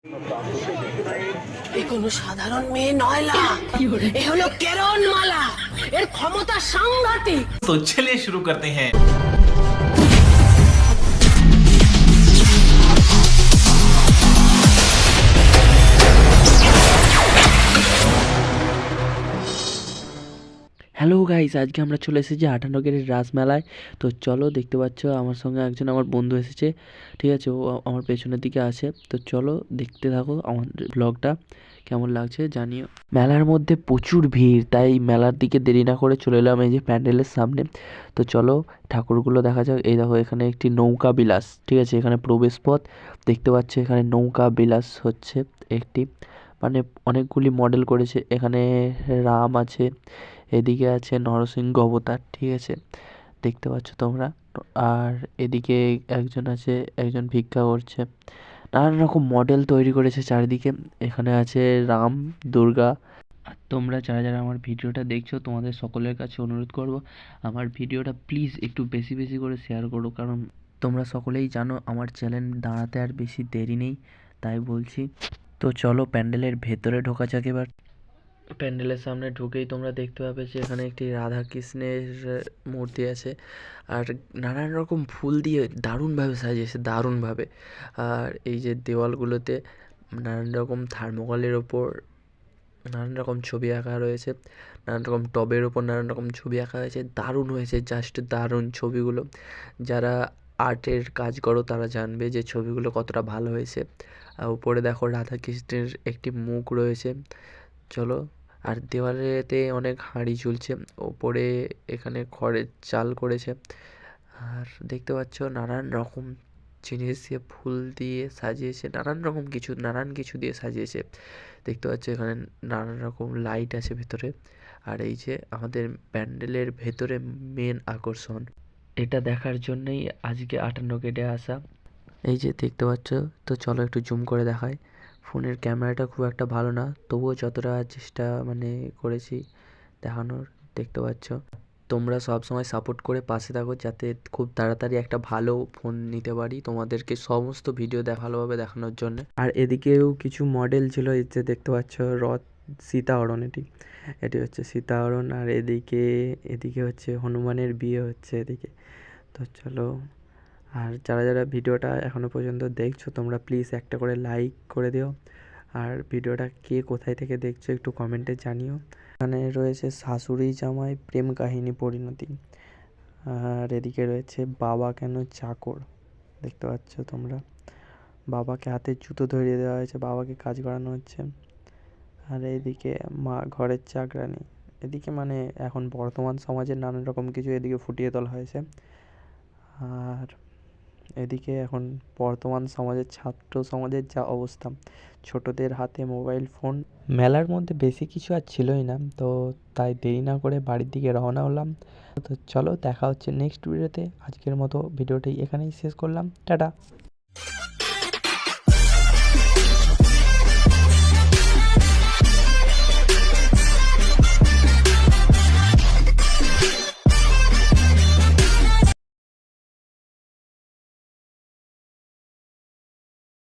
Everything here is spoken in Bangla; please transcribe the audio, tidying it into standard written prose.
এ কোনো সাধারণ মেয়ে নয়লা, এ হলো কেরণ মালা। এর ক্ষমতা সাংঘাতিক। तो चलिए शुरू करते हैं। হ্যালো গাইস, আজকে আমরা চলে এসেছি 58 রাসমেলায়। তো চলো, দেখতে পাচ্ছ আমার সঙ্গে একজন আমার বন্ধু এসেছে, ঠিক আছে? ও আমার পেছনের দিকে আছে। তো চলো দেখতে থাকো আমার ব্লগটা, কেমন লাগছে জানিও। মেলার মধ্যে প্রচুর ভিড়, তাই মেলার দিকে দেরি না করে চলে এলাম এই যে প্যান্ডেলের সামনে। তো চলো ঠাকুরগুলো দেখা যাক। এই দেখো, এখানে একটি নৌকা বিলাস, ঠিক আছে? এখানে প্রবেশ পথ দেখতে পাচ্ছ, এখানে নৌকা বিলাস হচ্ছে একটি, মানে অনেকগুলি মডেল করেছে। এখানে রাম আছে, এদিকে আছে নরসিংহ অবতার, ঠিক আছে? দেখতে পাচ্ছ তোমরা। আর এদিকে একজন আছে, একজন ভিক্ষা করছে। নানান রকম মডেল তৈরি করেছে চারিদিকে। এখানে আছে রাম, দুর্গা। আর তোমরা যারা যারা আমার ভিডিওটা দেখছো, তোমাদের সকলের কাছে অনুরোধ করব, আমার ভিডিওটা প্লিজ একটু বেশি বেশি করে শেয়ার করো, কারণ তোমরা সকলেই জানো আমার চ্যানেল দাঁড়াতে আর বেশি দেরি নেই, তাই বলছি। তো চলো প্যান্ডেলের ভেতরে ঢোকা যাক এবার। প্যান্ডেলের সামনে ঢুকেই তোমরা দেখতে পাবে যে এখানে একটি রাধা কৃষ্ণের মূর্তি আছে, আর নানান রকম ফুল দিয়ে দারুণভাবে সাজিয়েছে, দারুণভাবে। আর এই যে দেওয়ালগুলোতে নানান রকম থার্মোকলের ওপর নানান রকম ছবি আঁকা রয়েছে, নানান রকম টবের ওপর নানান রকম ছবি আঁকা হয়েছে। দারুণ হয়েছে, জাস্ট দারুণ ছবিগুলো। যারা আর্টের কাজ করো তারা জানবে যে ছবিগুলো কতটা ভালো হয়েছে। আর উপরে দেখো রাধা কৃষ্ণের একটি মুখ রয়েছে। চলো। আর দেওয়ালেতে অনেক হাঁড়ি ঝুলছে, ওপরে এখানে খড়ের চাল করেছে। আর দেখতে পাচ্ছ নানান রকম জিনিস দিয়ে, ফুল দিয়ে সাজিয়েছে, নানান কিছু দিয়ে সাজিয়েছে। দেখতে পাচ্ছ এখানে নানান রকম লাইট আছে ভেতরে। আর এই যে আমাদের প্যান্ডেলের ভেতরে মেন আকর্ষণ, এটা দেখার জন্যই আজকে 58 আসা। এই যে দেখতে পাচ্ছ। তো চলো একটু জুম করে দেখাই। ফোনের ক্যামেরাটা খুব একটা ভালো না, তবুও যতটা চেষ্টা করেছি দেখানোর। দেখতে পাচ্ছ। তোমরা সব সময় সাপোর্ট করে পাশে থাকো, যাতে খুব তাড়াতাড়ি একটা ভালো ফোন নিতে পারি, তোমাদেরকে সমস্ত ভিডিও ভালোভাবে দেখানোর জন্য। আর এদিকেও কিছু মডেল ছিল, এই যে দেখতে পাচ্ছ রথ, সীতাহরণ। এটি হচ্ছে সীতাহরণ। আর এদিকে এদিকে হচ্ছে হনুমানের বিয়ে হচ্ছে এদিকে। তো চলো। আর যারা যারা ভিডিওটা এখনও পর্যন্ত দেখছো, তোমরা প্লিজ একটা করে লাইক করে দিও। আর ভিডিওটা কে কোথায় থেকে দেখছো একটু কমেন্টে জানিও। এখানে রয়েছে শাশুড়ি জামাই প্রেম কাহিনী পরিণতি। আর এদিকে রয়েছে বাবা কেন চাকর, দেখতে পাচ্ছ তোমরা। বাবাকে হাতে জুতো ধরিয়ে দেওয়া হয়েছে, বাবাকে কাজ করানো হচ্ছে। আর এইদিকে মা ঘরের চাকরানি। এদিকে মানে এখন বর্তমান সমাজের নানান রকম কিছু এদিকে ফুটিয়ে তোলা হয়েছে। আর এদিকে এখন বর্তমান সমাজের ছাত্র সমাজের যা অবস্থা, ছোটদের হাতে মোবাইল ফোন। মেলার মধ্যে বেশি কিছু আর ছিলই না, তো তাই দেরি না করে বাড়ির দিকে রওনা হলাম। তো চলো দেখা হচ্ছে নেক্সট ভিডিওতে। আজকের মতো ভিডিওটি এখানেই শেষ করলাম, টাটা।